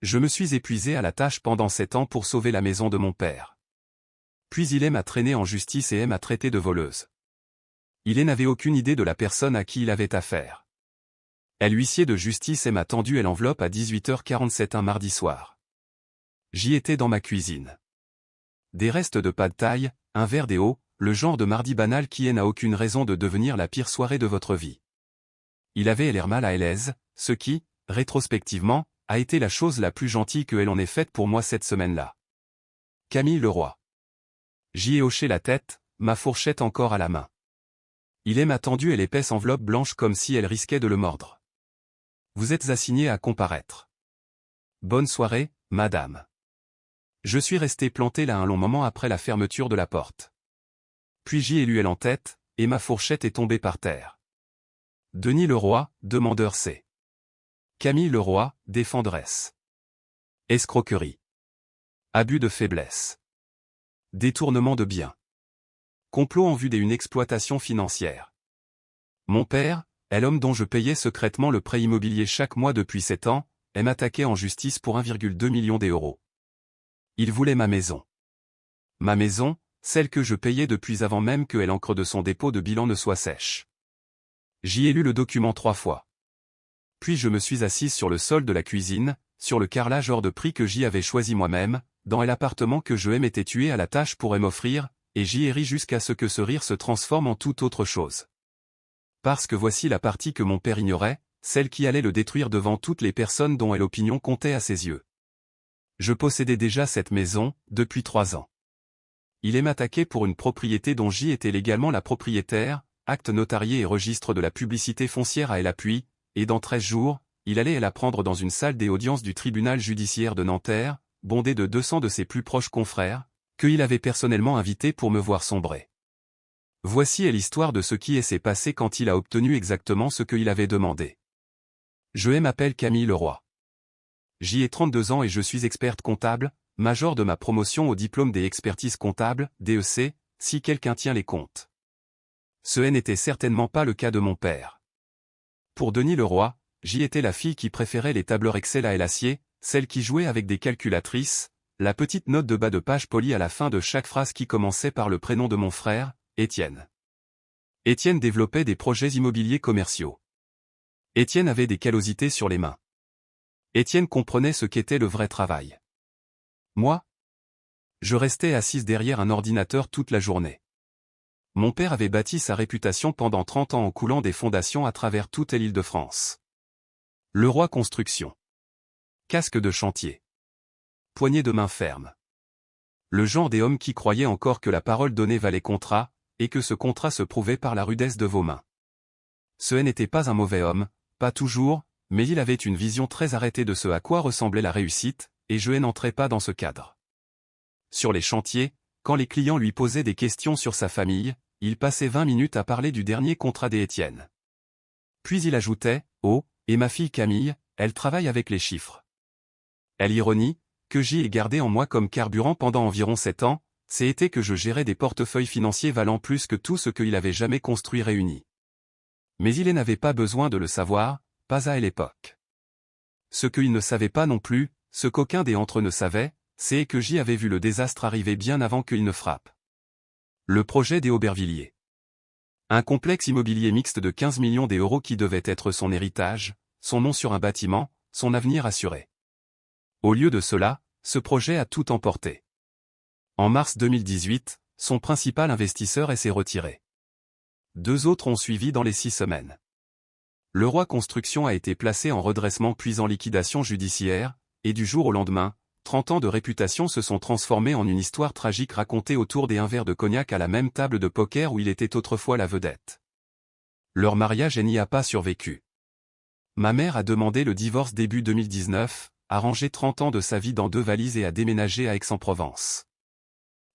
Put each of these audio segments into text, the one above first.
Je me suis épuisé à la tâche pendant 7 ans pour sauver la maison de mon père. Puis il m'a traîné en justice et m'a traité de voleuse. Il n'avait aucune idée de la personne à qui il avait affaire. L'huissier de justice m'a tendu l'enveloppe à 18h47 un mardi soir. J'y étais dans ma cuisine. Des restes de pad thaï, un verre d'eau, le genre de mardi banal qui n'a aucune raison de devenir la pire soirée de votre vie. Il avait l'air mal à l'aise, ce qui, rétrospectivement, a été la chose la plus gentille que elle en ait faite pour moi cette semaine-là. Camille Leroy. J'y ai hoché la tête, ma fourchette encore à la main. Il m'a tendu l'épaisse enveloppe blanche comme si elle risquait de le mordre. Vous êtes assigné à comparaître. Bonne soirée, madame. Je suis resté planté là un long moment après la fermeture de la porte. Puis j'y ai lu elle en tête, et ma fourchette est tombée par terre. Denis Leroy, demandeur C. Camille Leroy, défenderesse. Escroquerie. Abus de faiblesse. Détournement de biens. Complot en vue d'une exploitation financière. Mon père, l'homme dont je payais secrètement le prêt immobilier chaque mois depuis 7 ans, m'attaquait en justice pour 1,2 million d'euros. Il voulait ma maison. Ma maison, celle que je payais depuis avant même que l'encre de son dépôt de bilan ne soit sèche. J'y ai lu le document 3 fois. Puis je me suis assise sur le sol de la cuisine, sur le carrelage hors de prix que j'y avais choisi moi-même, dans l'appartement que je m'étais tué à la tâche pour m'offrir, et j'y ai ri jusqu'à ce que ce rire se transforme en toute autre chose. Parce que voici la partie que mon père ignorait, celle qui allait le détruire devant toutes les personnes dont l'opinion comptait à ses yeux. Je possédais déjà cette maison, depuis 3 ans. Il m'attaquait pour une propriété dont j'y étais légalement la propriétaire, acte notarié et registre de la publicité foncière à l'appui, et dans 13 jours, il allait la prendre dans une salle des audiences du tribunal judiciaire de Nanterre, bondée de 200 de ses plus proches confrères, qu'il avait personnellement invités pour me voir sombrer. Voici l'histoire de ce qui s'est passé quand il a obtenu exactement ce qu'il avait demandé. Je m'appelle Camille Leroy. J'y ai 32 ans et je suis experte comptable, major de ma promotion au diplôme des expertises comptables, DEC, si quelqu'un tient les comptes. Ce n'était certainement pas le cas de mon père. Pour Denis Leroy, j'y étais la fille qui préférait les tableurs Excel à l'acier, celle qui jouait avec des calculatrices, la petite note de bas de page polie à la fin de chaque phrase qui commençait par le prénom de mon frère, Étienne. Étienne développait des projets immobiliers commerciaux. Étienne avait des callosités sur les mains. Étienne comprenait ce qu'était le vrai travail. Moi? Je restais assise derrière un ordinateur toute la journée. Mon père avait bâti sa réputation pendant 30 ans en coulant des fondations à travers toute l'Île-de-France. Leroy Construction. Casque de chantier. Poignée de main ferme. Le genre des hommes qui croyaient encore que la parole donnée valait contrat, et que ce contrat se prouvait par la rudesse de vos mains. Ce n'était pas un mauvais homme, pas toujours, mais il avait une vision très arrêtée de ce à quoi ressemblait la réussite, et je n'entrais pas dans ce cadre. Sur les chantiers, quand les clients lui posaient des questions sur sa famille, il passait 20 minutes à parler du dernier contrat d'Étienne. Puis il ajoutait, « Oh, et ma fille Camille, elle travaille avec les chiffres. » L'ironie, que j'y ai gardé en moi comme carburant pendant environ 7 ans, c'était que je gérais des portefeuilles financiers valant plus que tout ce qu'il avait jamais construit réuni. Mais il n'avait pas besoin de le savoir, pas à l'époque. Ce qu'il ne savait pas non plus, ce qu'aucun des entre eux ne savait, c'est que j'y avais vu le désastre arriver bien avant qu'il ne frappe. Le projet des Aubervilliers. Un complexe immobilier mixte de 15 millions d'euros qui devait être son héritage, son nom sur un bâtiment, son avenir assuré. Au lieu de cela, ce projet a tout emporté. En mars 2018, son principal investisseur s'est retiré. 2 autres ont suivi dans les 6 semaines. Leroy Construction a été placé en redressement puis en liquidation judiciaire, et du jour au lendemain, 30 ans de réputation se sont transformés en une histoire tragique racontée autour d'un verre de cognac à la même table de poker où il était autrefois la vedette. Leur mariage n'y a pas survécu. Ma mère a demandé le divorce début 2019, a rangé 30 ans de sa vie dans 2 valises et a déménagé à Aix-en-Provence.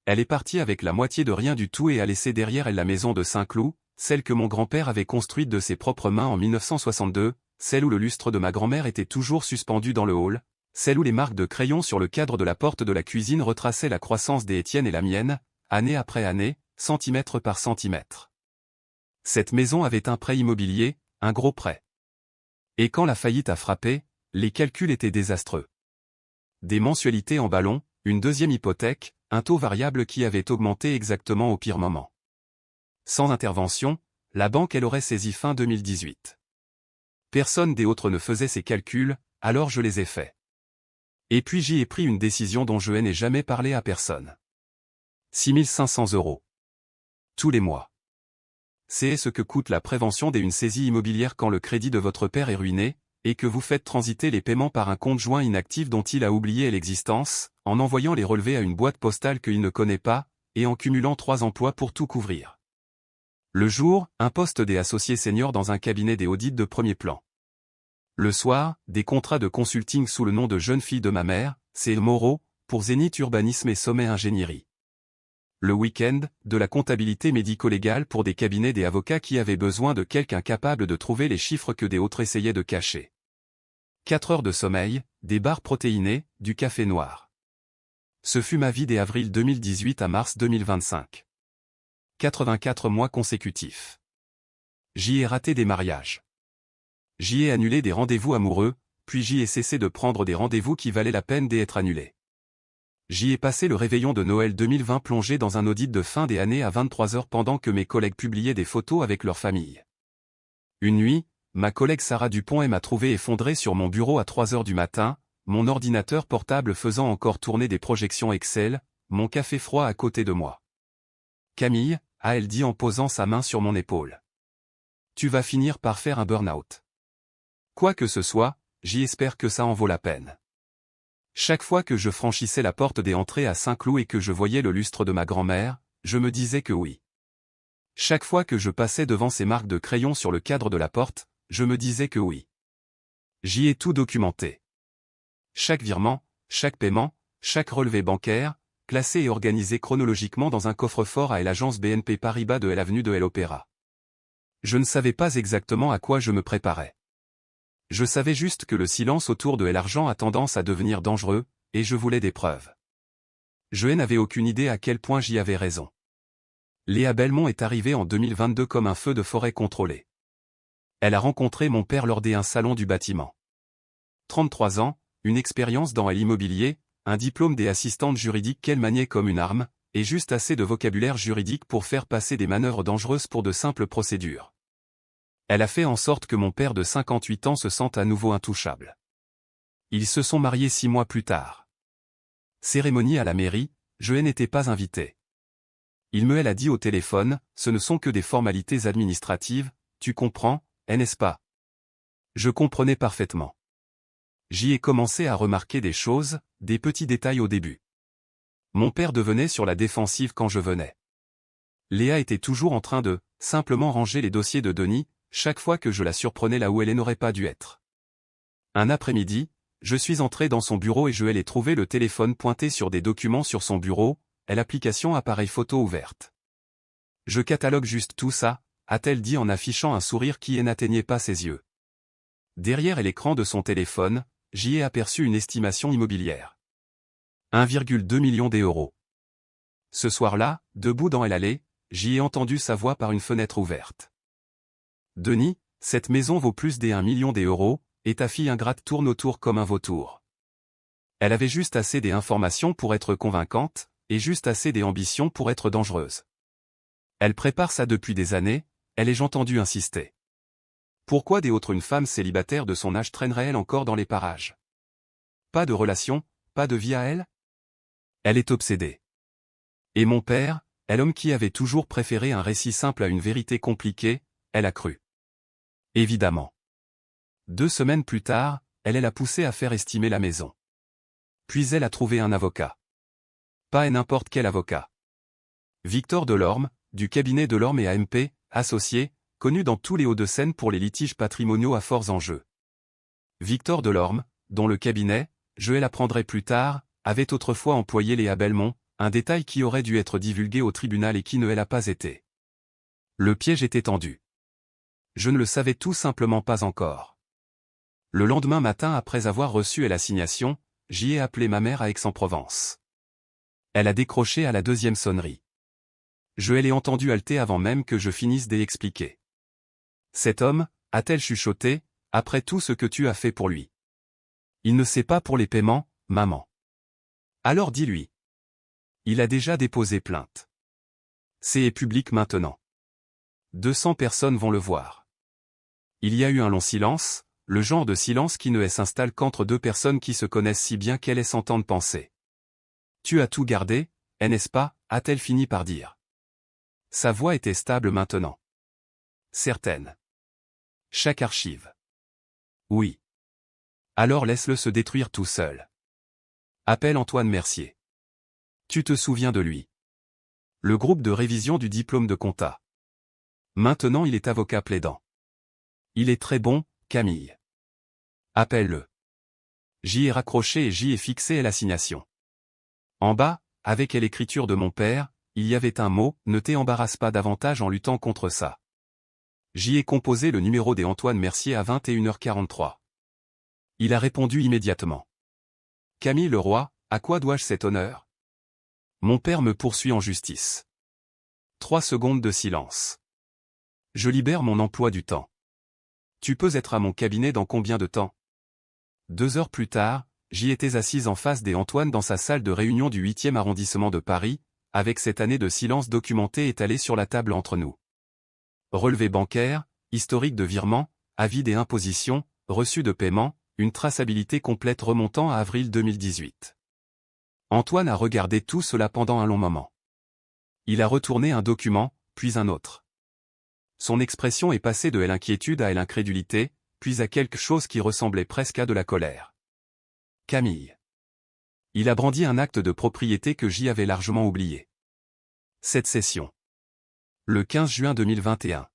Elle est partie avec la moitié de rien du tout et a laissé derrière elle la maison de Saint-Cloud, celle que mon grand-père avait construite de ses propres mains en 1962, celle où le lustre de ma grand-mère était toujours suspendu dans le hall, celle où les marques de crayon sur le cadre de la porte de la cuisine retraçaient la croissance des Étienne et la mienne, année après année, centimètre par centimètre. Cette maison avait un prêt immobilier, un gros prêt. Et quand la faillite a frappé, les calculs étaient désastreux. Des mensualités en ballon, une deuxième hypothèque, un taux variable qui avait augmenté exactement au pire moment. Sans intervention, la banque elle aurait saisi fin 2018. Personne des autres ne faisait ces calculs, alors je les ai faits. Et puis j'y ai pris une décision dont je n'ai jamais parlé à personne. 6 500 €. Tous les mois. C'est ce que coûte la prévention d'une saisie immobilière quand le crédit de votre père est ruiné, et que vous faites transiter les paiements par un compte joint inactif dont il a oublié l'existence, en envoyant les relevés à une boîte postale qu'il ne connaît pas, et en cumulant 3 emplois pour tout couvrir. Le jour, un poste des associés seniors dans un cabinet des audits de premier plan. Le soir, des contrats de consulting sous le nom de jeune fille de ma mère, c'est Moreau, pour Zénith Urbanisme et Sommet Ingénierie. Le week-end, de la comptabilité médico-légale pour des cabinets des avocats qui avaient besoin de quelqu'un capable de trouver les chiffres que des autres essayaient de cacher. 4 heures de sommeil, des barres protéinées, du café noir. Ce fut ma vie d'avril 2018 à mars 2025. 84 mois consécutifs. J'y ai raté des mariages. J'y ai annulé des rendez-vous amoureux, puis j'y ai cessé de prendre des rendez-vous qui valaient la peine d'être annulés. J'y ai passé le réveillon de Noël 2020 plongé dans un audit de fin d'année à 23 heures pendant que mes collègues publiaient des photos avec leur famille. Une nuit, ma collègue Sarah Dupont m'a trouvé effondré sur mon bureau à 3 heures du matin, mon ordinateur portable faisant encore tourner des projections Excel, mon café froid à côté de moi. Camille, a-t-elle dit en posant sa main sur mon épaule. Tu vas finir par faire un burn-out. Quoi que ce soit, j'y espère que ça en vaut la peine. Chaque fois que je franchissais la porte des entrées à Saint-Cloud et que je voyais le lustre de ma grand-mère, je me disais que oui. Chaque fois que je passais devant ces marques de crayon sur le cadre de la porte, je me disais que oui. J'y ai tout documenté. Chaque virement, chaque paiement, chaque relevé bancaire, classé et organisé chronologiquement dans un coffre-fort à l'agence BNP Paribas de l'avenue de l'Opéra. Je ne savais pas exactement à quoi je me préparais. Je savais juste que le silence autour de l'argent a tendance à devenir dangereux, et je voulais des preuves. Je n'avais aucune idée à quel point j'y avais raison. Léa Belmont est arrivée en 2022 comme un feu de forêt contrôlé. Elle a rencontré mon père lors d'un salon du bâtiment. 33 ans, une expérience dans l'immobilier, un diplôme des assistantes juridiques qu'elle maniait comme une arme, et juste assez de vocabulaire juridique pour faire passer des manœuvres dangereuses pour de simples procédures. Elle a fait en sorte que mon père de 58 ans se sente à nouveau intouchable. Ils se sont mariés 6 mois plus tard. Cérémonie à la mairie, je n'étais pas invité. Elle a dit au téléphone, ce ne sont que des formalités administratives, tu comprends, n'est-ce pas? Je comprenais parfaitement. J'y ai commencé à remarquer des choses, des petits détails au début. Mon père devenait sur la défensive quand je venais. Léa était toujours en train de, simplement ranger les dossiers de Denis, chaque fois que je la surprenais là où elle n'aurait pas dû être. Un après-midi, je suis entré dans son bureau et je l'ai trouvé le téléphone pointé sur des documents sur son bureau, et l'application appareil photo ouverte. Je catalogue juste tout ça, a-t-elle dit en affichant un sourire qui n'atteignait pas ses yeux. Derrière l'écran de son téléphone, j'y ai aperçu une estimation immobilière. 1,2 million d'euros. Ce soir-là, debout dans l'allée, j'y ai entendu sa voix par une fenêtre ouverte. Denis, cette maison vaut plus des 1 million d'euros, et ta fille ingrate tourne autour comme un vautour. Elle avait juste assez d'informations pour être convaincante, et juste assez d'ambition pour être dangereuse. Elle prépare ça depuis des années, ai-je entendu insister. Pourquoi une femme célibataire de son âge traînerait-elle encore dans les parages? Pas de relation, pas de vie à elle? Elle est obsédée. Et mon père, l'homme qui avait toujours préféré un récit simple à une vérité compliquée, elle a cru. Évidemment. 2 semaines plus tard, elle l'a poussé à faire estimer la maison. Puis elle a trouvé un avocat. Pas n'importe quel avocat. Victor Delorme, du cabinet Delorme et AMP, associé, connu dans tous les Hauts-de-Seine pour les litiges patrimoniaux à forts enjeux. Victor Delorme, dont le cabinet, je l'apprendrai plus tard, avait autrefois employé Léa Belmont, un détail qui aurait dû être divulgué au tribunal et qui ne l'a pas été. Le piège était tendu. Je ne le savais tout simplement pas encore. Le lendemain matin après avoir reçu l'assignation, j'y ai appelé ma mère à Aix-en-Provence. Elle a décroché à la 2e sonnerie. Je l'ai entendu halter avant même que je finisse d'expliquer. Cet homme, a-t-elle chuchoté, après tout ce que tu as fait pour lui. Il ne sait pas pour les paiements, maman. Alors dis-lui. Il a déjà déposé plainte. C'est public maintenant. 200 personnes vont le voir. Il y a eu un long silence, le genre de silence qui ne s'installe qu'entre deux personnes qui se connaissent si bien qu'elles s'entendent penser. Tu as tout gardé, n'est-ce pas, a-t-elle fini par dire. Sa voix était stable maintenant. Certaine. Chaque archive. Oui. Alors laisse-le se détruire tout seul. Appelle Antoine Mercier. Tu te souviens de lui. Le groupe de révision du diplôme de compta. Maintenant il est avocat plaidant. Il est très bon, Camille. Appelle-le. J'y ai raccroché et j'y ai fixé l'assignation. En bas, avec l'écriture de mon père, il y avait un mot, ne t'embarrasse pas davantage en luttant contre ça. J'y ai composé le numéro des Antoine Mercier à 21h43. Il a répondu immédiatement. Camille Leroy, à quoi dois-je cet honneur? Mon père me poursuit en justice. 3 secondes de silence. Je libère mon emploi du temps. Tu peux être à mon cabinet dans combien de temps? 2 heures plus tard, j'y étais assise en face des Antoine dans sa salle de réunion du 8e arrondissement de Paris, avec cette année de silence documentée étalée sur la table entre nous. Relevé bancaire, historique de virement, avis des impositions, reçu de paiement, une traçabilité complète remontant à avril 2018. Antoine a regardé tout cela pendant un long moment. Il a retourné un document, puis un autre. Son expression est passée de l'inquiétude à l'incrédulité, puis à quelque chose qui ressemblait presque à de la colère. Camille. Il a brandi un acte de propriété que j'y avais largement oublié. Cette session. Le 15 juin 2021.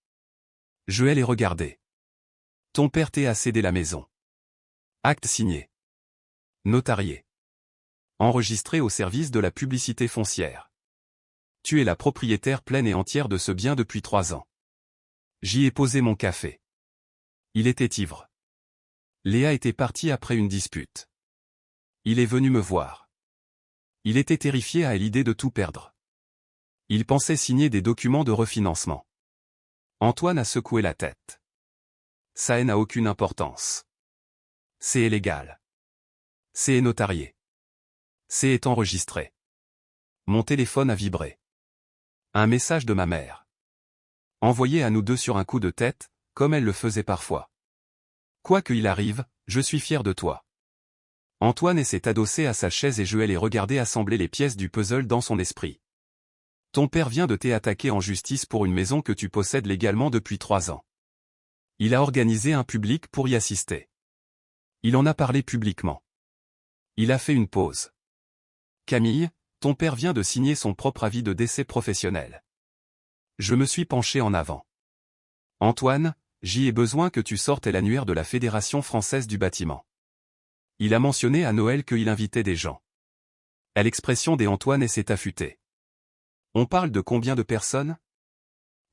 Je l'ai regardé. Ton père t'a cédé la maison. Acte signé. Notarié. Enregistré au service de la publicité foncière. Tu es la propriétaire pleine et entière de ce bien depuis 3 ans. J'y ai posé mon café. Il était ivre. Léa était partie après une dispute. Il est venu me voir. Il était terrifié à l'idée de tout perdre. Il pensait signer des documents de refinancement. Antoine a secoué la tête. Ça n'a aucune importance. C'est illégal. C'est notarié. C'est enregistré. Mon téléphone a vibré. Un message de ma mère. Envoyé à nous deux sur un coup de tête, comme elle le faisait parfois. Quoi qu'il arrive, je suis fier de toi. Antoine s'est adossé à sa chaise et je l'ai regardé assembler les pièces du puzzle dans son esprit. Ton père vient de t'attaquer en justice pour une maison que tu possèdes légalement depuis 3 ans. Il a organisé un public pour y assister. Il en a parlé publiquement. Il a fait une pause. Camille, ton père vient de signer son propre avis de décès professionnel. Je me suis penché en avant. Antoine, j'y ai besoin que tu sortes l'annuaire de la Fédération française du bâtiment. Il a mentionné à Noël qu'il invitait des gens. À l'expression des Antoine s'est affûtée. On parle de combien de personnes?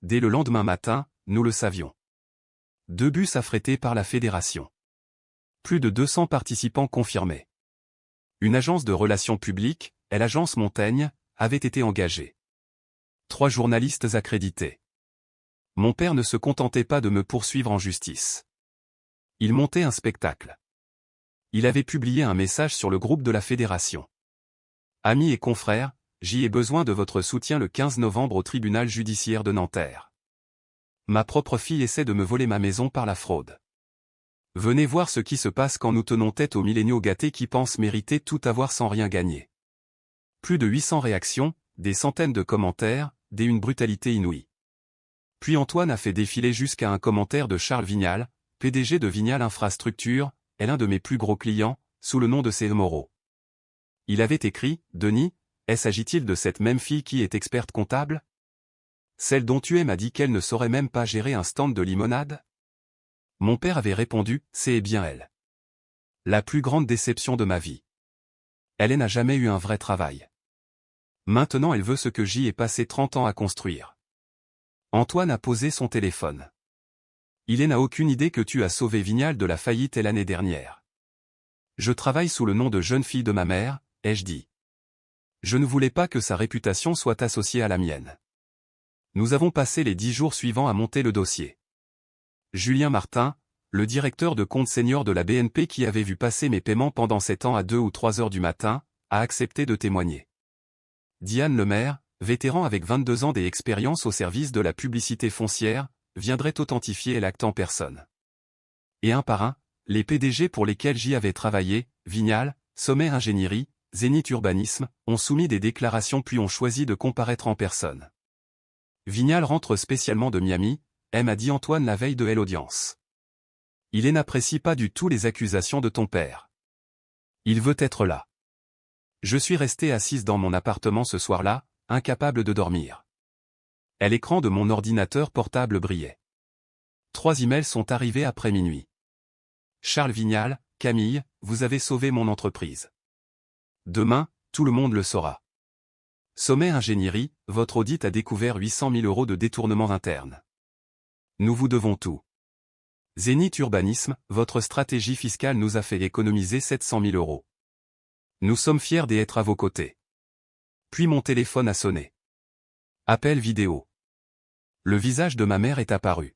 Dès le lendemain matin, nous le savions. 2 bus affrétés par la Fédération. Plus de 200 participants confirmés. Une agence de relations publiques, l'agence Montaigne, avait été engagée. 3 journalistes accrédités. Mon père ne se contentait pas de me poursuivre en justice. Il montait un spectacle. Il avait publié un message sur le groupe de la Fédération. Amis et confrères, j'y ai besoin de votre soutien le 15 novembre au tribunal judiciaire de Nanterre. Ma propre fille essaie de me voler ma maison par la fraude. Venez voir ce qui se passe quand nous tenons tête aux milléniaux gâtés qui pensent mériter tout avoir sans rien gagner. Plus de 800 réactions, des centaines de commentaires, une brutalité inouïe. Puis Antoine a fait défiler jusqu'à un commentaire de Charles Vignal, PDG de Vignal Infrastructure, l'un de mes plus gros clients, sous le nom de C. Moreau. Il avait écrit, Denis, s'agit-il de cette même fille qui est experte comptable? Celle dont tu m'a dit qu'elle ne saurait même pas gérer un stand de limonade? Mon père avait répondu, c'est bien elle. La plus grande déception de ma vie. Elle n'a jamais eu un vrai travail. Maintenant elle veut ce que j'y ai passé 30 ans à construire. Antoine a posé son téléphone. Il n'a aucune idée que tu as sauvé Vignal de la faillite l'année dernière. Je travaille sous le nom de jeune fille de ma mère, ai-je dit. Je ne voulais pas que sa réputation soit associée à la mienne. Nous avons passé les 10 jours suivants à monter le dossier. Julien Martin, le directeur de compte senior de la BNP qui avait vu passer mes paiements pendant 7 ans à 2 ou 3 heures du matin, a accepté de témoigner. Diane Lemaire, vétéran avec 22 ans d'expérience au service de la publicité foncière, viendrait authentifier l'acte en personne. Et un par un, les PDG pour lesquels j'y avais travaillé, Vignal, Sommet Ingénierie, Zénith Urbanisme, ont soumis des déclarations puis ont choisi de comparaître en personne. Vignal rentre spécialement de Miami, a dit Antoine la veille de l'audience. Il n'apprécie pas du tout les accusations de ton père. Il veut être là. Je suis restée assise dans mon appartement ce soir-là, incapable de dormir. L'écran de mon ordinateur portable brillait. 3 emails sont arrivés après minuit. Charles Vignal, Camille, vous avez sauvé mon entreprise. Demain, tout le monde le saura. Sommet Ingénierie, votre audit a découvert 800 000 € de détournement interne. Nous vous devons tout. Zénith Urbanisme, votre stratégie fiscale nous a fait économiser 700 000 €. Nous sommes fiers d'être à vos côtés. Puis mon téléphone a sonné. Appel vidéo. Le visage de ma mère est apparu.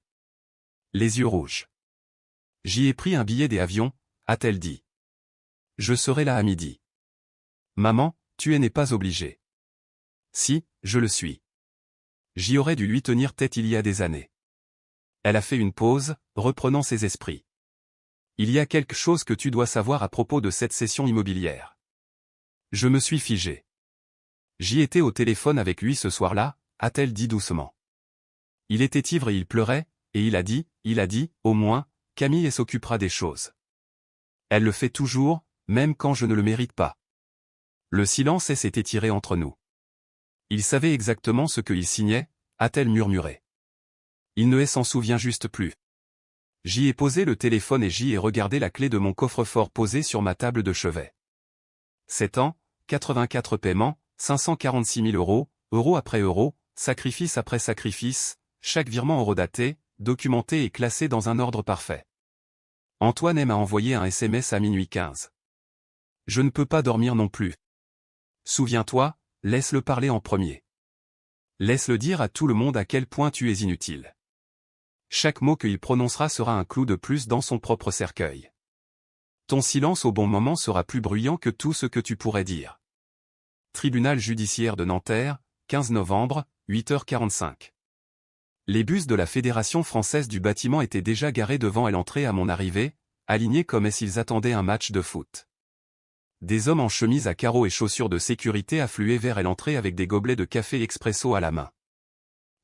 Les yeux rouges. J'y ai pris un billet d'avion, a-t-elle dit. Je serai là à midi. Maman, tu n'es pas obligée. Si, je le suis. J'y aurais dû lui tenir tête il y a des années. Elle a fait une pause, reprenant ses esprits. Il y a quelque chose que tu dois savoir à propos de cette cession immobilière. Je me suis figé. J'y étais au téléphone avec lui ce soir-là, a-t-elle dit doucement. Il était ivre et il pleurait, et il a dit, au moins, Camille s'occupera des choses. Elle le fait toujours, même quand je ne le mérite pas. Le silence s'est étiré entre nous. Il savait exactement ce qu'il signait, a-t-elle murmuré. Il ne s'en souvient juste plus. J'y ai posé le téléphone et j'y ai regardé la clé de mon coffre-fort posée sur ma table de chevet. 7 ans, 84 paiements, 546 000 €, euro après euro, sacrifice après sacrifice, chaque virement eurodaté, documenté et classé dans un ordre parfait. Antoine m'a envoyé un SMS à minuit 15. Je ne peux pas dormir non plus. Souviens-toi, laisse-le parler en premier. Laisse-le dire à tout le monde à quel point tu es inutile. Chaque mot qu'il prononcera sera un clou de plus dans son propre cercueil. Ton silence au bon moment sera plus bruyant que tout ce que tu pourrais dire. Tribunal judiciaire de Nanterre, 15 novembre, 8h45. Les bus de la Fédération française du bâtiment étaient déjà garés devant l'entrée à mon arrivée, alignés comme s'ils attendaient un match de foot. Des hommes en chemise à carreaux et chaussures de sécurité affluaient vers l'entrée avec des gobelets de café expresso à la main.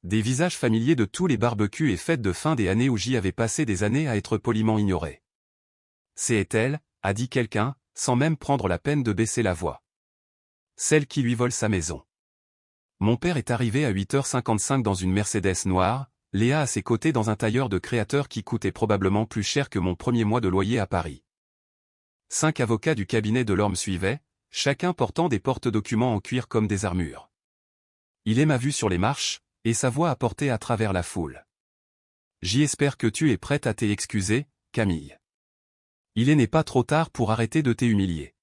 Des visages familiers de tous les barbecues et fêtes de fin des années où j'y avais passé des années à être poliment ignoré. C'est elle, a dit quelqu'un, sans même prendre la peine de baisser la voix. Celle qui lui vole sa maison. Mon père est arrivé à 8h55 dans une Mercedes noire, Léa à ses côtés dans un tailleur de créateur qui coûtait probablement plus cher que mon premier mois de loyer à Paris. 5 avocats du cabinet de l'Orme suivaient, chacun portant des porte-documents en cuir comme des armures. Il m'a vu sur les marches, et sa voix a porté à travers la foule. J'espère que tu es prête à t'excuser, Camille. Il n'est pas trop tard pour arrêter de t'humilier.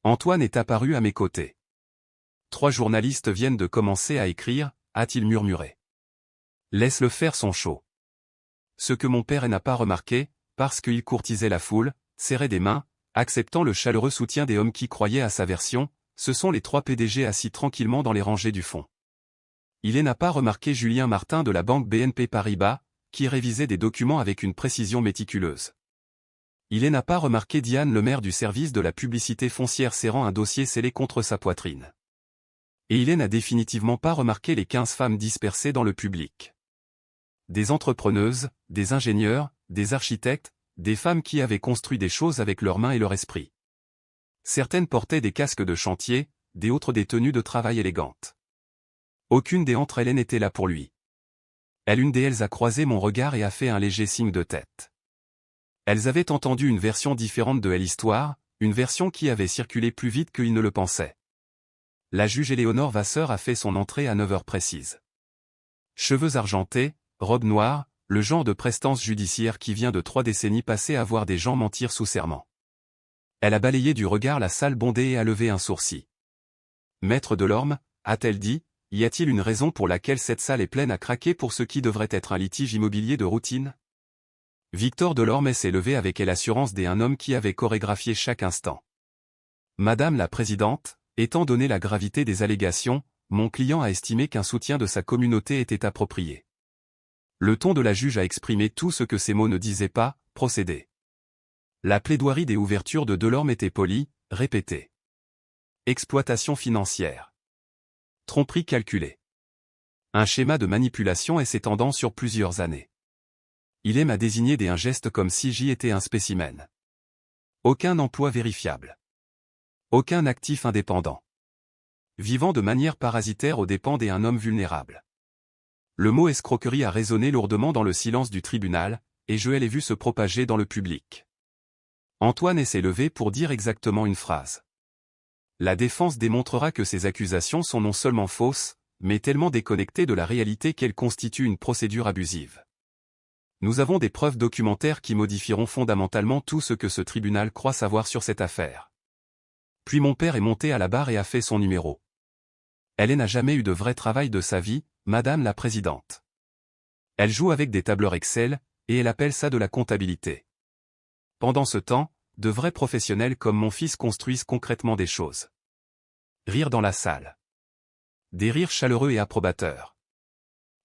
Antoine est apparu à mes côtés. 3 journalistes viennent de commencer à écrire, a-t-il murmuré. Laisse-le faire son show. Ce que mon père n'a pas remarqué, parce qu'il courtisait la foule, serrait des mains, acceptant le chaleureux soutien des hommes qui croyaient à sa version, ce sont les 3 PDG assis tranquillement dans les rangées du fond. Il n'a pas remarqué Julien Martin de la banque BNP Paribas, qui révisait des documents avec une précision méticuleuse. Il n'a pas remarqué Diane Lemaire du service de la publicité foncière serrant un dossier scellé contre sa poitrine. Et il n'a définitivement pas remarqué les 15 femmes dispersées dans le public. Des entrepreneuses, des ingénieurs, des architectes, des femmes qui avaient construit des choses avec leurs mains et leur esprit. Certaines portaient des casques de chantier, des autres des tenues de travail élégantes. Aucune d'entre elles n'était là pour lui. Une d'elles a croisé mon regard et a fait un léger signe de tête. Elles avaient entendu une version différente de l'histoire, une version qui avait circulé plus vite qu'ils ne le pensaient. La juge Éléonore Vasseur a fait son entrée à 9h précises. Cheveux argentés, robe noire, le genre de prestance judiciaire qui vient de 3 décennies passées à voir des gens mentir sous serment. Elle a balayé du regard la salle bondée et a levé un sourcil. Maître Delorme, a-t-elle dit, y a-t-il une raison pour laquelle cette salle est pleine à craquer pour ce qui devrait être un litige immobilier de routine? Victor Delorme s'est levé avec l'assurance d'un homme qui avait chorégraphié chaque instant. Madame la Présidente, étant donné la gravité des allégations, mon client a estimé qu'un soutien de sa communauté était approprié. Le ton de la juge a exprimé tout ce que ces mots ne disaient pas, procédé. La plaidoirie des ouvertures de Delorme était polie, répétée. Exploitation financière. Tromperie calculée. Un schéma de manipulation et s'étendant sur plusieurs années. Il aime à désigner un geste comme si j'y étais un spécimen. Aucun emploi vérifiable. Aucun actif indépendant. Vivant de manière parasitaire aux dépens d'un homme vulnérable. Le mot escroquerie a résonné lourdement dans le silence du tribunal, et je l'ai vu se propager dans le public. Antoine s'est levé pour dire exactement une phrase. La défense démontrera que ces accusations sont non seulement fausses, mais tellement déconnectées de la réalité qu'elles constituent une procédure abusive. Nous avons des preuves documentaires qui modifieront fondamentalement tout ce que ce tribunal croit savoir sur cette affaire. Puis mon père est monté à la barre et a fait son numéro. Elle n'a jamais eu de vrai travail de sa vie, Madame la Présidente. Elle joue avec des tableurs Excel, et elle appelle ça de la comptabilité. Pendant ce temps, de vrais professionnels comme mon fils construisent concrètement des choses. Rire dans la salle. Des rires chaleureux et approbateurs.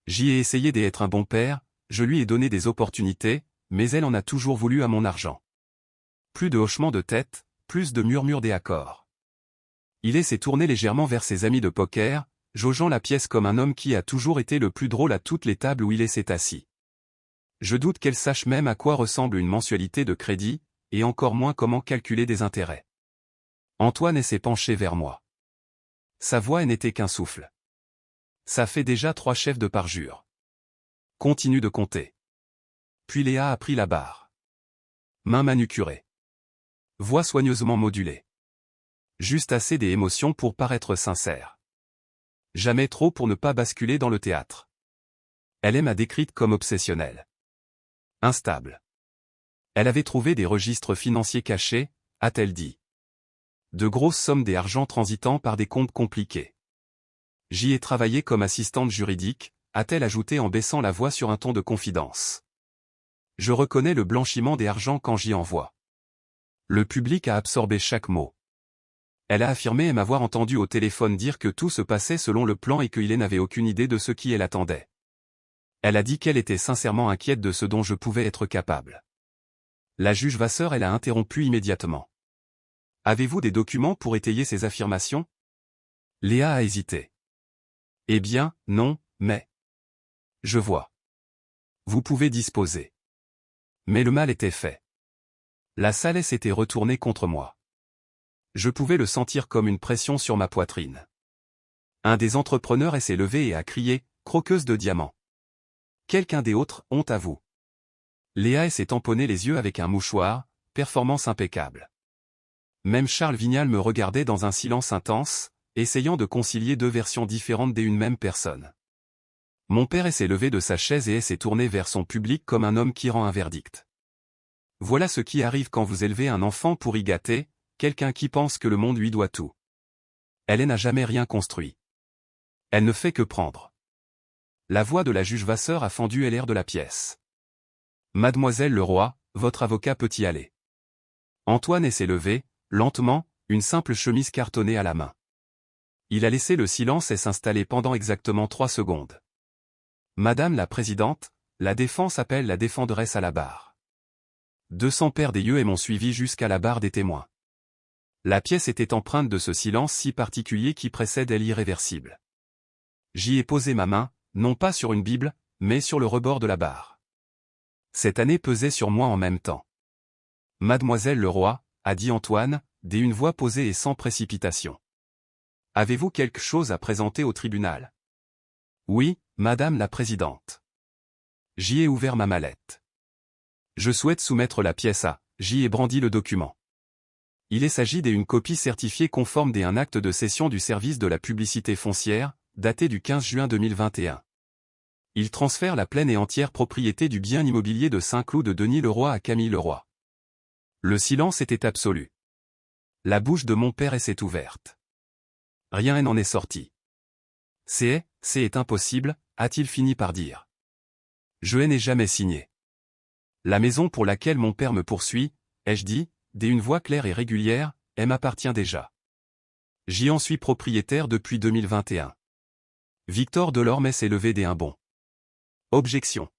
J'y ai essayé d'être un bon père, je lui ai donné des opportunités, mais elle en a toujours voulu à mon argent. Plus de hochements de tête, plus de murmures des accords. Il s'est tourné légèrement vers ses amis de poker, jaugeant la pièce comme un homme qui a toujours été le plus drôle à toutes les tables où il s'est assis. Je doute qu'elle sache même à quoi ressemble une mensualité de crédit, et encore moins comment calculer des intérêts. Antoine s'est penché vers moi. Sa voix n'était qu'un souffle. Ça fait déjà 3 chefs de parjure. Continue de compter. Puis Léa a pris la barre. Main manucurée. Voix soigneusement modulée. Juste assez des émotions pour paraître sincère. Jamais trop pour ne pas basculer dans le théâtre. Elle m'a décrite comme obsessionnelle. Instable. Elle avait trouvé des registres financiers cachés, a-t-elle dit. De grosses sommes d'argent transitant par des comptes compliqués. J'y ai travaillé comme assistante juridique, a-t-elle ajouté en baissant la voix sur un ton de confidence. Je reconnais le blanchiment d'argent quand j'y en vois. Le public a absorbé chaque mot. Elle a affirmé m'avoir entendu au téléphone dire que tout se passait selon le plan et qu'il n'avait aucune idée de ce qui elle attendait. Elle a dit qu'elle était sincèrement inquiète de ce dont je pouvais être capable. La juge Vasseur a interrompu immédiatement. Avez-vous des documents pour étayer ces affirmations? Léa a hésité. Eh bien, non, mais... Je vois. Vous pouvez disposer. Mais le mal était fait. La salle s'était retournée contre moi. Je pouvais le sentir comme une pression sur ma poitrine. Un des entrepreneurs s'est levé et a crié, croqueuse de diamants. Quelqu'un des autres, honte à vous. Léa s'est tamponné les yeux avec un mouchoir, performance impeccable. Même Charles Vignal me regardait dans un silence intense, essayant de concilier 2 versions différentes d'une même personne. Mon père s'est levé de sa chaise et s'est tourné vers son public comme un homme qui rend un verdict. Voilà ce qui arrive quand vous élevez un enfant pour y gâter, quelqu'un qui pense que le monde lui doit tout. Elle n'a jamais rien construit. Elle ne fait que prendre. La voix de la juge Vasseur a fendu l'air de la pièce. Mademoiselle Leroy, votre avocat peut y aller. Antoine s'est levé, lentement, une simple chemise cartonnée à la main. Il a laissé le silence s'installer pendant exactement 3 secondes. Madame la Présidente, la défense appelle la défenderesse à la barre. 200 paires des yeux m'ont suivi jusqu'à la barre des témoins. La pièce était empreinte de ce silence si particulier qui précède l'irréversible. J'y ai posé ma main, non pas sur une Bible, mais sur le rebord de la barre. Cette année pesait sur moi en même temps. Mademoiselle Leroy, a dit Antoine, d'une voix posée et sans précipitation. Avez-vous quelque chose à présenter au tribunal? Oui, Madame la Présidente. J'y ai ouvert ma mallette. Je souhaite soumettre la pièce à, j'y ai brandi le document. Il s'agit d'une copie certifiée conforme d'un acte de cession du service de la publicité foncière, daté du 15 juin 2021. Il transfère la pleine et entière propriété du bien immobilier de Saint-Cloud de Denis Leroy à Camille Leroy. Le silence était absolu. La bouche de mon père s'est ouverte. Rien n'en est sorti. C'est impossible, a-t-il fini par dire. Je n'ai jamais signé. La maison pour laquelle mon père me poursuit, ai-je dit, d'une voix claire et régulière, m'appartient déjà. J'y en suis propriétaire depuis 2021. Victor Delorme s'est levé des un bon. Objection.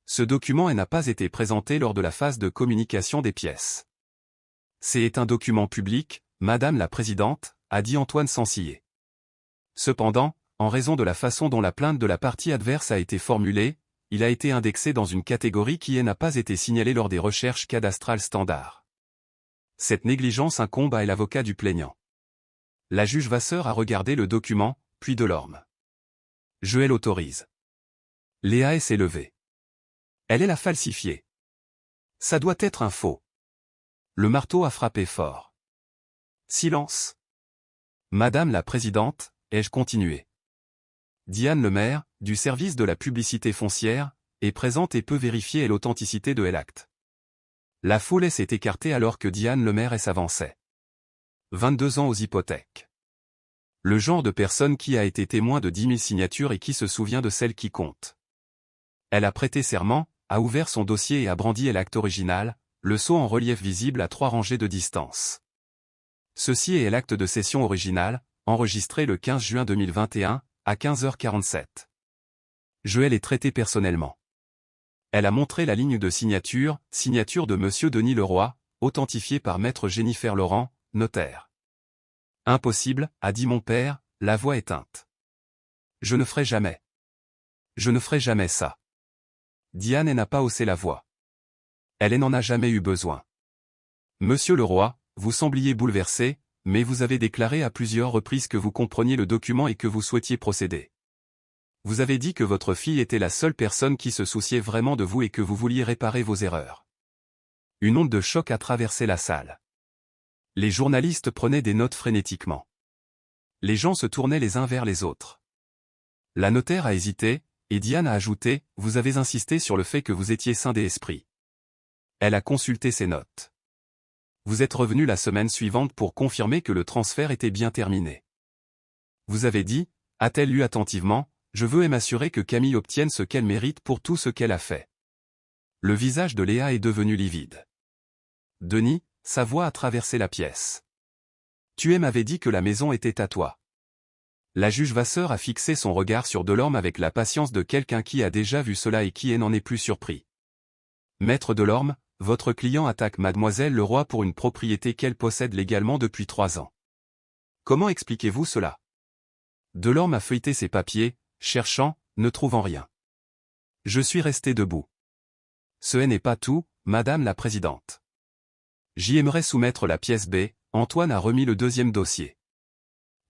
Ce document n'a pas été présenté lors de la phase de communication des pièces. C'est un document public, Madame la Présidente, a dit Antoine Sancillet. Cependant, en raison de la façon dont la plainte de la partie adverse a été formulée, il a été indexé dans une catégorie qui n'a pas été signalée lors des recherches cadastrales standards. Cette négligence incombe à l'avocat du plaignant. La juge Vasseur a regardé le document, puis Delorme. Je l'autorise. Léa s'est levée. Elle l'a falsifié. Ça doit être un faux. Le marteau a frappé fort. Silence. Madame la Présidente, ai-je continué. Diane Lemaire, du service de la publicité foncière, est présente et peut vérifier l'authenticité de l'acte. La foule s'est écartée alors que Diane Lemaire s'avançait. 22 ans aux hypothèques. Le genre de personne qui a été témoin de 10 000 signatures et qui se souvient de celle qui compte. Elle a prêté serment, a ouvert son dossier et a brandi l'acte original, le sceau en relief visible à 3 rangées de distance. Ceci est l'acte de cession original, enregistré le 15 juin 2021, à 15h47. Je l'ai traité personnellement. Elle a montré la ligne de signature de Monsieur Denis Leroy, authentifiée par Maître Jennifer Laurent, notaire. Impossible, a dit mon père, la voix éteinte. Je ne ferai jamais. Je ne ferai jamais ça. Diane n'a pas haussé la voix. Elle n'en a jamais eu besoin. Monsieur Leroy, vous sembliez bouleversé, mais vous avez déclaré à plusieurs reprises que vous compreniez le document et que vous souhaitiez procéder. Vous avez dit que votre fille était la seule personne qui se souciait vraiment de vous et que vous vouliez réparer vos erreurs. Une onde de choc a traversé la salle. Les journalistes prenaient des notes frénétiquement. Les gens se tournaient les uns vers les autres. La notaire a hésité, et Diane a ajouté, vous avez insisté sur le fait que vous étiez sain d'esprit. Elle a consulté ses notes. Vous êtes revenu la semaine suivante pour confirmer que le transfert était bien terminé. Vous avez dit, a-t-elle lu attentivement, je veux m'assurer que Camille obtienne ce qu'elle mérite pour tout ce qu'elle a fait. Le visage de Léa est devenu livide. Denis, sa voix a traversé la pièce. Tu m'avais dit que la maison était à toi. La juge Vasseur a fixé son regard sur Delorme avec la patience de quelqu'un qui a déjà vu cela et qui n'en est plus surpris. Maître Delorme, votre client attaque Mademoiselle Leroy pour une propriété qu'elle possède légalement depuis 3 ans. Comment expliquez-vous cela? Delorme a feuilleté ses papiers, cherchant, ne trouvant rien. Je suis resté debout. Ce n'est pas tout, Madame la Présidente. J'y aimerais soumettre la pièce B, Antoine a remis le deuxième dossier.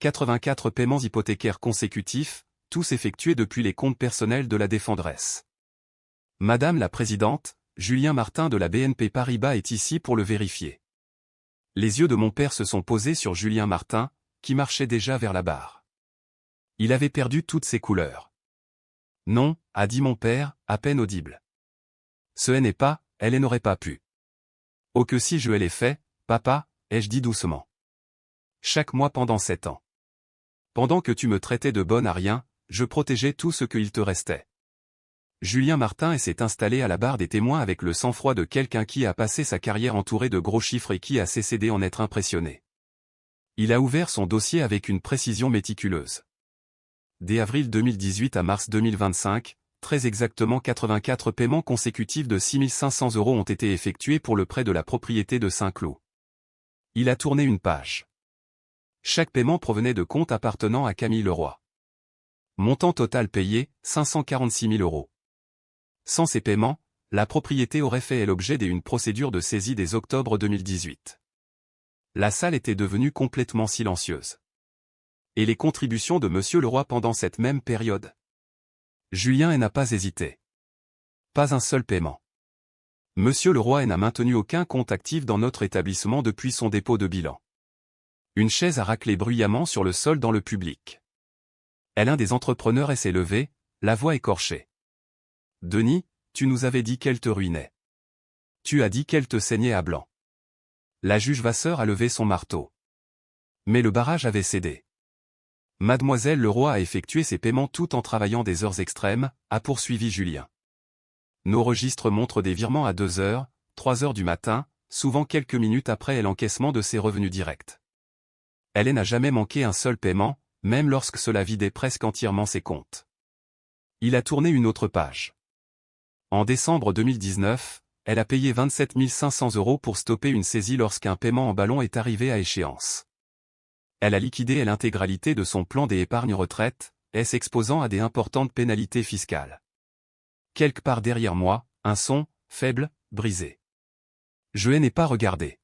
84 paiements hypothécaires consécutifs, tous effectués depuis les comptes personnels de la défenderesse. Madame la Présidente, Julien Martin de la BNP Paribas est ici pour le vérifier. Les yeux de mon père se sont posés sur Julien Martin, qui marchait déjà vers la barre. Il avait perdu toutes ses couleurs. Non, a dit mon père, à peine audible. Ce n'est pas, elle n'aurait pas pu. Oh que si je l'ai fait, papa, ai-je dit doucement. Chaque mois pendant 7 ans. Pendant que tu me traitais de bonne à rien, je protégeais tout ce qu'il te restait. Julien Martin s'est installé à la barre des témoins avec le sang-froid de quelqu'un qui a passé sa carrière entouré de gros chiffres et qui a cessé d'en être impressionné. Il a ouvert son dossier avec une précision méticuleuse. Dès avril 2018 à mars 2025, très exactement 84 paiements consécutifs de 6 500 € ont été effectués pour le prêt de la propriété de Saint-Cloud. Il a tourné une page. Chaque paiement provenait de comptes appartenant à Camille Leroy. Montant total payé, 546 000 €. Sans ces paiements, la propriété aurait fait l'objet d'une procédure de saisie dès octobre 2018. La salle était devenue complètement silencieuse. Et les contributions de Monsieur Leroy pendant cette même période? Julien n'a pas hésité. Pas un seul paiement. Monsieur Leroy n'a maintenu aucun compte actif dans notre établissement depuis son dépôt de bilan. Une chaise a raclé bruyamment sur le sol dans le public. L'un des entrepreneurs s'est levé, la voix écorchée. Denis, tu nous avais dit qu'elle te ruinait. Tu as dit qu'elle te saignait à blanc. La juge Vasseur a levé son marteau. Mais le barrage avait cédé. Mademoiselle Leroy a effectué ses paiements tout en travaillant des heures extrêmes, a poursuivi Julien. Nos registres montrent des virements à 2h, 3h du matin, souvent quelques minutes après l'encaissement de ses revenus directs. Elle n'a jamais manqué un seul paiement, même lorsque cela vidait presque entièrement ses comptes. Il a tourné une autre page. En décembre 2019, elle a payé 27 500 € pour stopper une saisie lorsqu'un paiement en ballon est arrivé à échéance. Elle a liquidé l'intégralité de son plan d'épargne retraite, s'exposant à des importantes pénalités fiscales. Quelque part derrière moi, un son, faible, brisé. Je n'ai pas regardé.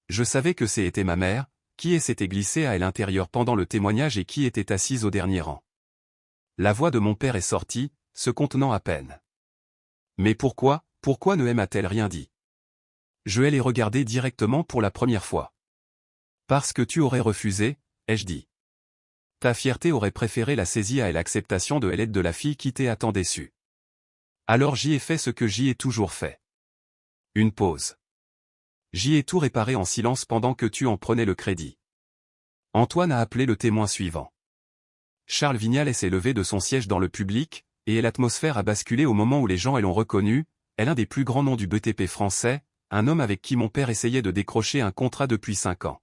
Je savais que c'était ma mère, qui s'était glissée à l'intérieur pendant le témoignage et qui était assise au dernier rang. La voix de mon père est sortie, se contenant à peine. Mais pourquoi ne m'a-t-elle rien dit? Je l'ai regardé directement pour la première fois. Parce que tu aurais refusé, ai-je dit. Ta fierté aurait préféré la saisie à l'acceptation de l'aide de la fille qui t'est tant déçue. Alors j'y ai fait ce que j'y ai toujours fait. Une pause. J'y ai tout réparé en silence pendant que tu en prenais le crédit. Antoine a appelé le témoin suivant. Charles Vignal s'est levé de son siège dans le public, et l'atmosphère a basculé au moment où les gens l'ont reconnu, l'un des plus grands noms du BTP français, un homme avec qui mon père essayait de décrocher un contrat depuis 5 ans.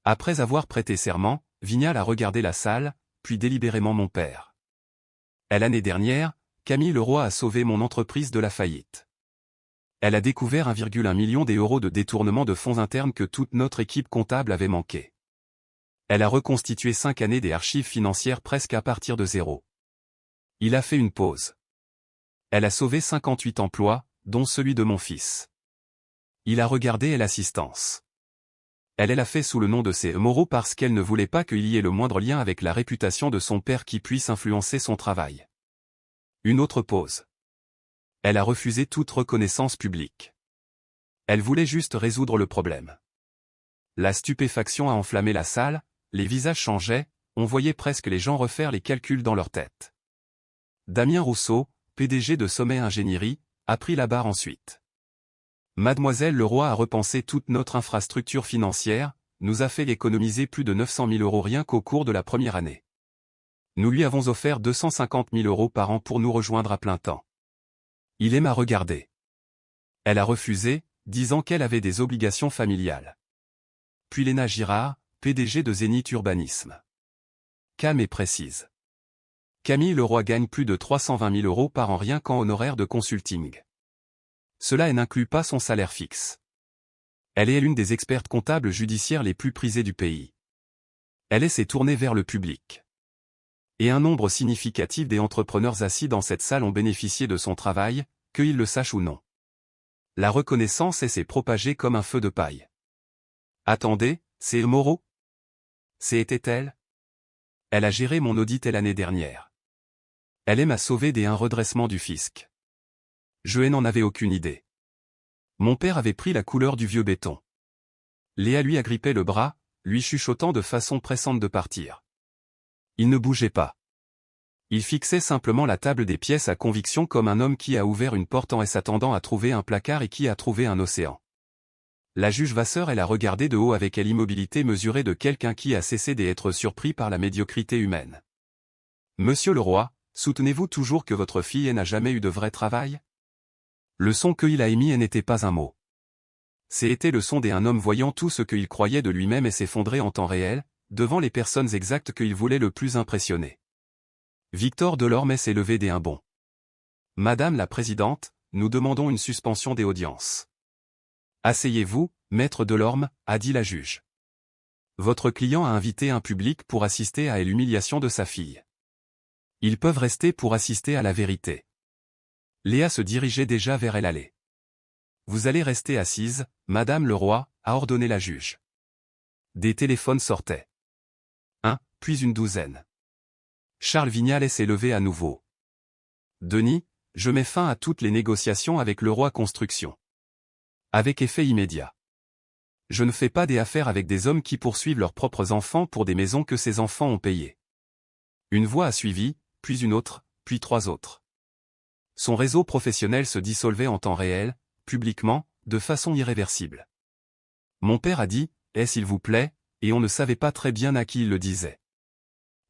Après avoir prêté serment, Vignal a regardé la salle, puis délibérément mon père. L'année dernière, Camille Leroy a sauvé mon entreprise de la faillite. Elle a découvert 1,1 million d'euros de détournement de fonds internes que toute notre équipe comptable avait manqué. Elle a reconstitué 5 années des archives financières presque à partir de zéro. Il a fait une pause. Elle a sauvé 58 emplois, dont celui de mon fils. Il a regardé l'assistance. Elle l'a fait sous le nom de ses moraux parce qu'elle ne voulait pas qu'il y ait le moindre lien avec la réputation de son père qui puisse influencer son travail. Une autre pause. Elle a refusé toute reconnaissance publique. Elle voulait juste résoudre le problème. La stupéfaction a enflammé la salle, les visages changeaient, on voyait presque les gens refaire les calculs dans leur tête. Damien Rousseau, PDG de Sommet Ingénierie, a pris la barre ensuite. Mademoiselle Leroy a repensé toute notre infrastructure financière, nous a fait économiser plus de 900 000 € rien qu'au cours de la première année. Nous lui avons offert 250 000 € par an pour nous rejoindre à plein temps. Il m'a regardé. Elle a refusé, disant qu'elle avait des obligations familiales. Puis Léna Girard, PDG de Zénith Urbanisme. Calme et précise. Camille Leroy gagne plus de 320 000 € par an rien qu'en honoraires de consulting. Cela n'inclut pas son salaire fixe. Elle est l'une des expertes comptables judiciaires les plus prisées du pays. Elle s'est tournée vers le public. Et un nombre significatif des entrepreneurs assis dans cette salle ont bénéficié de son travail, qu'ils le sachent ou non. La reconnaissance s'est propagée comme un feu de paille. Attendez, c'est Moreau? C'était-elle? Elle a géré mon audit l'année dernière. Elle m'a sauvé un redressement du fisc. Je n'en avais aucune idée. Mon père avait pris la couleur du vieux béton. Léa lui agrippait le bras, lui chuchotant de façon pressante de partir. Il ne bougeait pas. Il fixait simplement la table des pièces à conviction comme un homme qui a ouvert une porte en s'attendant à trouver un placard et qui a trouvé un océan. La juge Vasseur a regardé de haut avec l'immobilité mesurée de quelqu'un qui a cessé d'être surpris par la médiocrité humaine. Monsieur Leroy, soutenez-vous toujours que votre fille n'a jamais eu de vrai travail? Le son qu'il a émis n'était pas un mot. C'était le son d'un homme voyant tout ce qu'il croyait de lui-même et s'effondrer en temps réel, devant les personnes exactes qu'il voulait le plus impressionner. Victor Delorme s'est levé d'un bond. Madame la Présidente, nous demandons une suspension des audiences. Asseyez-vous, maître Delorme, a dit la juge. Votre client a invité un public pour assister à l'humiliation de sa fille. Ils peuvent rester pour assister à la vérité. Léa se dirigeait déjà vers elle allée. Vous allez rester assise, Madame Leroy, a ordonné la juge. Des téléphones sortaient. Un, puis une douzaine. Charles Vignal s'est levé à nouveau. Denis, je mets fin à toutes les négociations avec Leroy Construction. Avec effet immédiat. Je ne fais pas des affaires avec des hommes qui poursuivent leurs propres enfants pour des maisons que ces enfants ont payées. Une voix a suivi, puis une autre, puis 3 autres. Son réseau professionnel se dissolvait en temps réel, publiquement, de façon irréversible. Mon père a dit, s'il vous plaît, et on ne savait pas très bien à qui il le disait.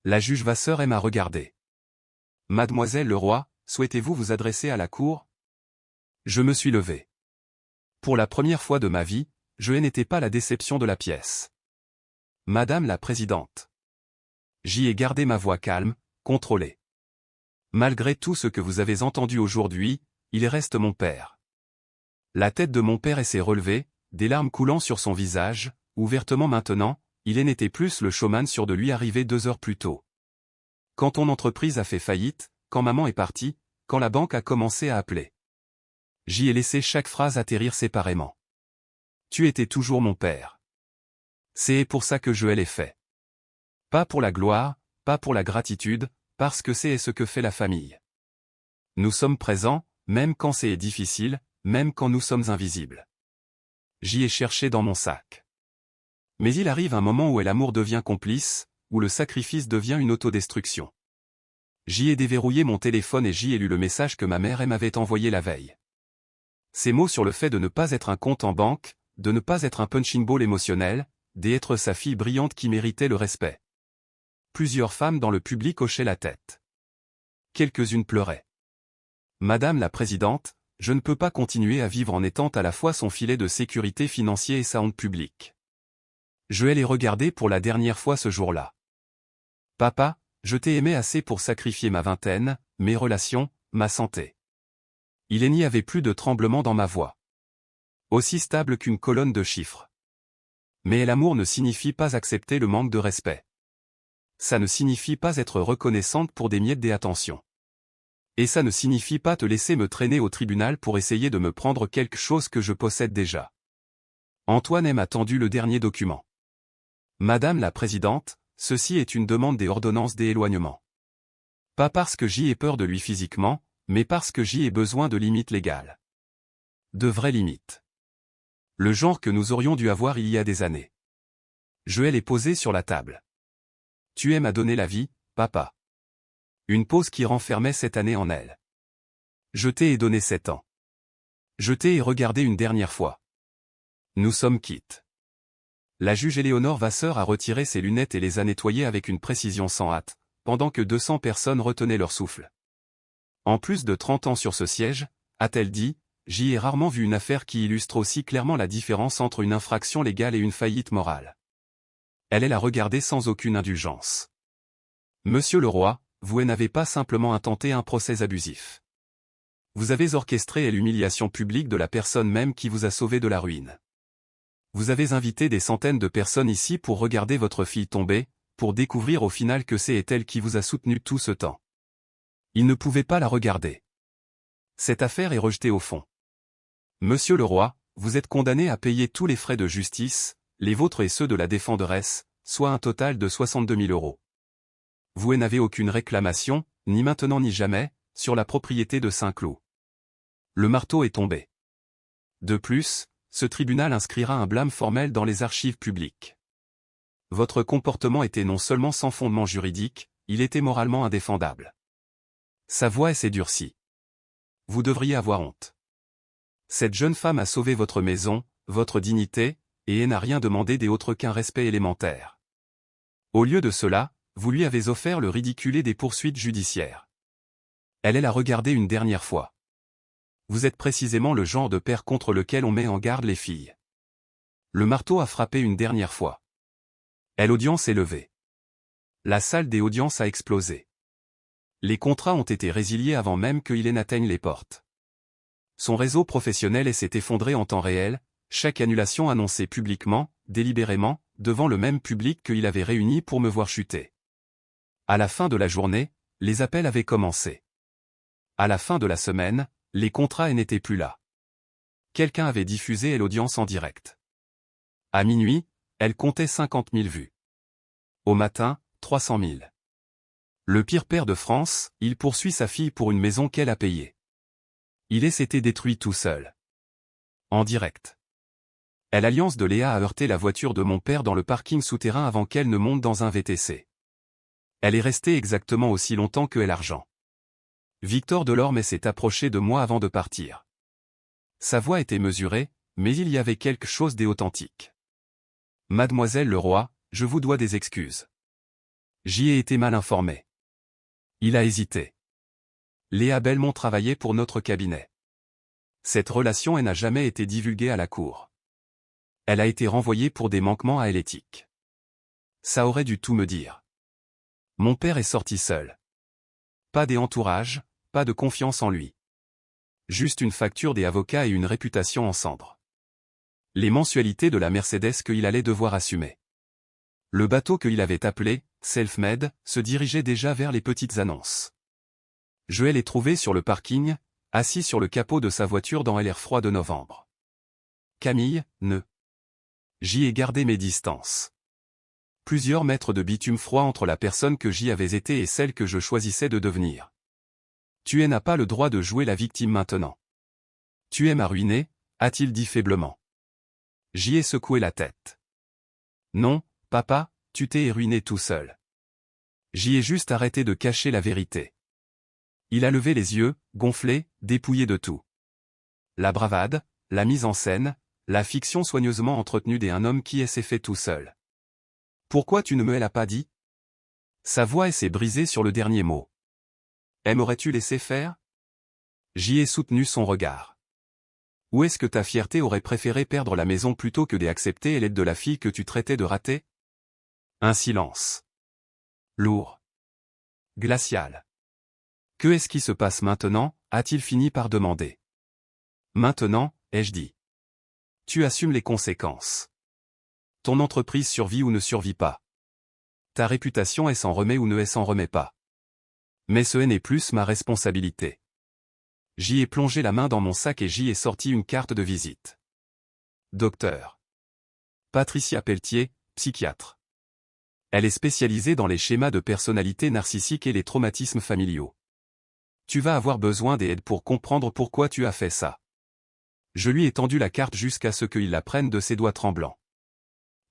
La juge Vasseur m'a regardé. Mademoiselle Leroy, souhaitez-vous vous adresser à la cour? Je me suis levé. Pour la première fois de ma vie, je n'étais pas la déception de la pièce. Madame la présidente. J'y ai gardé ma voix calme, contrôlée. Malgré tout ce que vous avez entendu aujourd'hui, il reste mon père. La tête de mon père s'est relevée, des larmes coulant sur son visage, ouvertement maintenant, il n'était plus le showman sûr de lui arriver 2 heures plus tôt. Quand ton entreprise a fait faillite, quand maman est partie, quand la banque a commencé à appeler. J'y ai laissé chaque phrase atterrir séparément. Tu étais toujours mon père. C'est pour ça que je l'ai fait. Pas pour la gloire, pas pour la gratitude, parce que c'est ce que fait la famille. Nous sommes présents, même quand c'est difficile, même quand nous sommes invisibles. J'y ai cherché dans mon sac. Mais il arrive un moment où l'amour devient complice, où le sacrifice devient une autodestruction. J'y ai déverrouillé mon téléphone et j'y ai lu le message que ma mère m'avait envoyé la veille. Ces mots sur le fait de ne pas être un compte en banque, de ne pas être un punching ball émotionnel, d'être sa fille brillante qui méritait le respect. Plusieurs femmes dans le public hochaient la tête. Quelques-unes pleuraient. Madame la présidente, je ne peux pas continuer à vivre en étant à la fois son filet de sécurité financier et sa honte publique. Je vais les regarder pour la dernière fois ce jour-là. Papa, je t'ai aimé assez pour sacrifier ma vingtaine, mes relations, ma santé. Il n'y avait plus de tremblement dans ma voix. Aussi stable qu'une colonne de chiffres. Mais l'amour ne signifie pas accepter le manque de respect. Ça ne signifie pas être reconnaissante pour des miettes d'attention. Et ça ne signifie pas te laisser me traîner au tribunal pour essayer de me prendre quelque chose que je possède déjà. Antoine m'a tendu le dernier document. Madame la présidente, ceci est une demande des ordonnances d'éloignement. Pas parce que j'y ai peur de lui physiquement, mais parce que j'y ai besoin de limites légales. De vraies limites. Le genre que nous aurions dû avoir il y a des années. Je vais les poser sur la table. Tu m'as donné la vie, papa. Une pause qui renfermait cette année en elle. Je t'ai donné 7 ans. Je t'ai regardé une dernière fois. Nous sommes quittes. La juge Éléonore Vasseur a retiré ses lunettes et les a nettoyées avec une précision sans hâte, pendant que 200 personnes retenaient leur souffle. En plus de 30 ans sur ce siège, a-t-elle dit, j'y ai rarement vu une affaire qui illustre aussi clairement la différence entre une infraction légale et une faillite morale. Elle l'a regardé sans aucune indulgence. Monsieur le roi, vous n'avez pas simplement intenté un procès abusif. Vous avez orchestré l'humiliation publique de la personne même qui vous a sauvé de la ruine. Vous avez invité des centaines de personnes ici pour regarder votre fille tomber, pour découvrir au final que c'est elle qui vous a soutenu tout ce temps. Ils ne pouvaient pas la regarder. Cette affaire est rejetée au fond. Monsieur le roi, vous êtes condamné à payer tous les frais de justice, les vôtres et ceux de la défenderesse, soit un total de 62 000 €. Vous n'avez aucune réclamation, ni maintenant ni jamais, sur la propriété de Saint-Cloud. Le marteau est tombé. De plus, ce tribunal inscrira un blâme formel dans les archives publiques. Votre comportement était non seulement sans fondement juridique, il était moralement indéfendable. Sa voix s'est durcie. Vous devriez avoir honte. Cette jeune femme a sauvé votre maison, votre dignité, et n'a rien demandé d'autre qu'un respect élémentaire. Au lieu de cela, vous lui avez offert le ridiculé des poursuites judiciaires. Elle l'a regardé une dernière fois. Vous êtes précisément le genre de père contre lequel on met en garde les filles. Le marteau a frappé une dernière fois. L'audience est levée. La salle des audiences a explosé. Les contrats ont été résiliés avant même qu'il n'atteigne les portes. Son réseau professionnel s'est effondré en temps réel, chaque annulation annoncée publiquement, délibérément, devant le même public qu'il avait réuni pour me voir chuter. À la fin de la journée, les appels avaient commencé. À la fin de la semaine, les contrats n'étaient plus là. Quelqu'un avait diffusé l'audience en direct. À minuit, elle comptait 50 000 vues. Au matin, 300 000. Le pire père de France, il poursuit sa fille pour une maison qu'elle a payée. Il s'était détruit tout seul. En direct. L'alliance de Léa a heurté la voiture de mon père dans le parking souterrain avant qu'elle ne monte dans un VTC. Elle est restée exactement aussi longtemps que l'argent. Victor Delorme s'est approché de moi avant de partir. Sa voix était mesurée, mais il y avait quelque chose d'authentique. Mademoiselle le roi, je vous dois des excuses. J'y ai été mal informé. Il a hésité. Léa Belmont travaillait pour notre cabinet. Cette relation n'a jamais été divulguée à la cour. Elle a été renvoyée pour des manquements à l'éthique. Ça aurait dû tout me dire. Mon père est sorti seul. Pas des entourages, pas de confiance en lui. Juste une facture des avocats et une réputation en cendres. Les mensualités de la Mercedes qu'il allait devoir assumer. Le bateau qu'il avait appelé « Self-Made » se dirigeait déjà vers les petites annonces. Je l'ai trouvé sur le parking, assis sur le capot de sa voiture dans l'air froid de novembre. Camille, ne. J'y ai gardé mes distances. Plusieurs mètres de bitume froid entre la personne que j'y avais été et celle que je choisissais de devenir. Tu n'as pas le droit de jouer la victime maintenant. Tu aimes m'arruiner, a-t-il dit faiblement. J'y ai secoué la tête. Non, papa, tu t'es ruiné tout seul. J'y ai juste arrêté de cacher la vérité. Il a levé les yeux, gonflés, dépouillé de tout. La bravade, la mise en scène, la fiction soigneusement entretenue d'un homme qui s'est fait tout seul. Pourquoi tu ne me l'as pas dit? Sa voix s'est brisée sur le dernier mot. Aimerais-tu laisser faire? J'y ai soutenu son regard. Ou est-ce que ta fierté aurait préféré perdre la maison plutôt que d'accepter l'aide de la fille que tu traitais de ratée? Un silence. Lourd. Glacial. Que est-ce qui se passe maintenant, a-t-il fini par demander. Maintenant, ai-je dit. Tu assumes les conséquences. Ton entreprise survit ou ne survit pas. Ta réputation s'en remet ou ne s'en remet pas. Mais ce n'est plus ma responsabilité. J'y ai plongé la main dans mon sac et j'y ai sorti une carte de visite. Docteur. Patricia Pelletier, psychiatre. Elle est spécialisée dans les schémas de personnalité narcissique et les traumatismes familiaux. Tu vas avoir besoin d'aide pour comprendre pourquoi tu as fait ça. Je lui ai tendu la carte jusqu'à ce qu'il la prenne de ses doigts tremblants.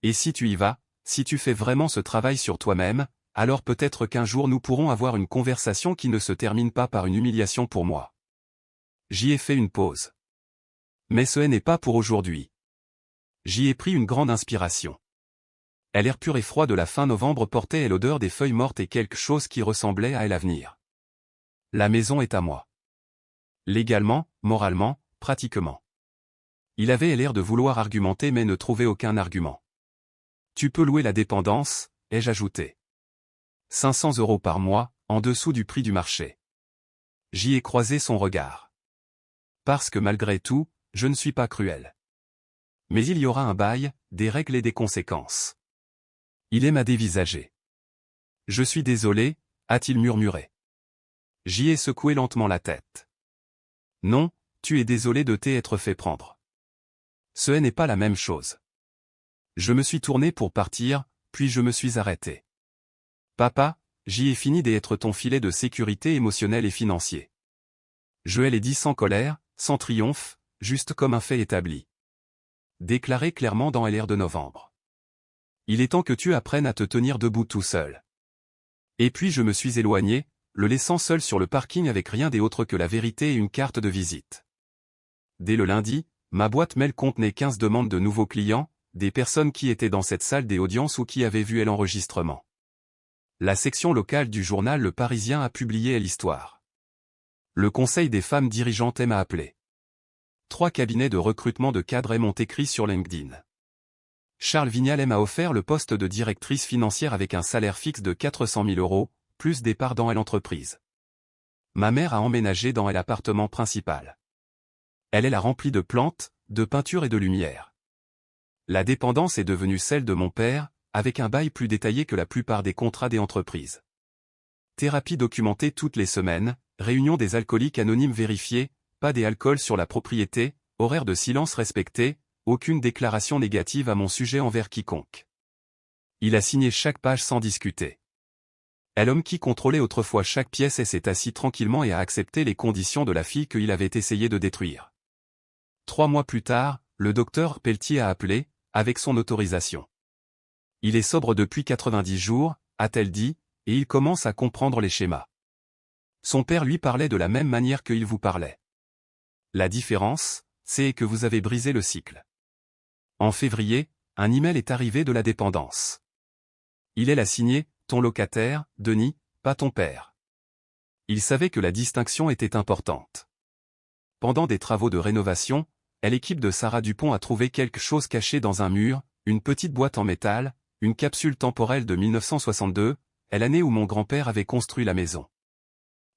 Et si tu y vas, si tu fais vraiment ce travail sur toi-même, alors peut-être qu'un jour nous pourrons avoir une conversation qui ne se termine pas par une humiliation pour moi. J'y ai fait une pause. Mais ce n'est pas pour aujourd'hui. J'y ai pris une grande inspiration. L'air pur et froid de la fin novembre portait l'odeur des feuilles mortes et quelque chose qui ressemblait à l'avenir. La maison est à moi. Légalement, moralement, pratiquement. Il avait l'air de vouloir argumenter mais ne trouvait aucun argument. Tu peux louer la dépendance, ai-je ajouté. 500 € par mois, en dessous du prix du marché. J'y ai croisé son regard. Parce que malgré tout, je ne suis pas cruel. Mais il y aura un bail, des règles et des conséquences. Il m'a dévisagé. Je suis désolé, a-t-il murmuré. J'y ai secoué lentement la tête. Non, tu es désolé de t'être fait prendre. Ce n'est pas la même chose. Je me suis tourné pour partir, puis je me suis arrêté. Papa, j'y ai fini d'être ton filet de sécurité émotionnel et financier. Je l'ai dit sans colère, sans triomphe, juste comme un fait établi. Déclaré clairement dans l'air de novembre. Il est temps que tu apprennes à te tenir debout tout seul. Et puis je me suis éloigné, le laissant seul sur le parking avec rien d'autre que la vérité et une carte de visite. Dès le lundi, ma boîte mail contenait 15 demandes de nouveaux clients, des personnes qui étaient dans cette salle des audiences ou qui avaient vu l'enregistrement. La section locale du journal Le Parisien a publié l'histoire. Le Conseil des femmes dirigeantes m'a appelé. 3 cabinets de recrutement de cadres m'ont écrit sur LinkedIn. Charles Vignal m'a offert le poste de directrice financière avec un salaire fixe de 400 000 €, plus des parts dans l'entreprise. Ma mère a emménagé dans l'appartement principal. Elle l'a rempli de plantes, de peintures et de lumière. La dépendance est devenue celle de mon père, avec un bail plus détaillé que la plupart des contrats des entreprises. Thérapie documentée toutes les semaines, réunion des alcooliques anonymes vérifiés, pas des alcools sur la propriété, horaire de silence respecté, aucune déclaration négative à mon sujet envers quiconque. Il a signé chaque page sans discuter. L'homme qui contrôlait autrefois chaque pièce s'est assis tranquillement et a accepté les conditions de la fille qu'il avait essayé de détruire. 3 mois plus tard, le docteur Pelletier a appelé, avec son autorisation. Il est sobre depuis 90 jours, a-t-elle dit, et il commence à comprendre les schémas. Son père lui parlait de la même manière qu'il vous parlait. La différence, c'est que vous avez brisé le cycle. En février, un email est arrivé de la dépendance. Il l'a signé, ton locataire, Denis, pas ton père. Il savait que la distinction était importante. Pendant des travaux de rénovation, l'équipe de Sarah Dupont a trouvé quelque chose caché dans un mur, une petite boîte en métal, une capsule temporelle de 1962, l'année où mon grand-père avait construit la maison.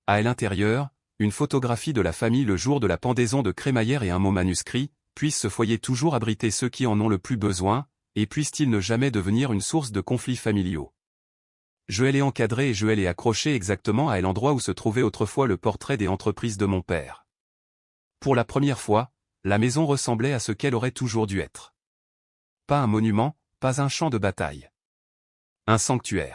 À l'intérieur, une photographie de la famille le jour de la pendaison de crémaillère et un mot manuscrit, puisse ce foyer toujours abriter ceux qui en ont le plus besoin, et puisse-t-il ne jamais devenir une source de conflits familiaux. Je l'ai encadré et je l'ai accroché exactement à l'endroit où se trouvait autrefois le portrait des entreprises de mon père. Pour la première fois, la maison ressemblait à ce qu'elle aurait toujours dû être. Pas un monument, pas un champ de bataille. Un sanctuaire.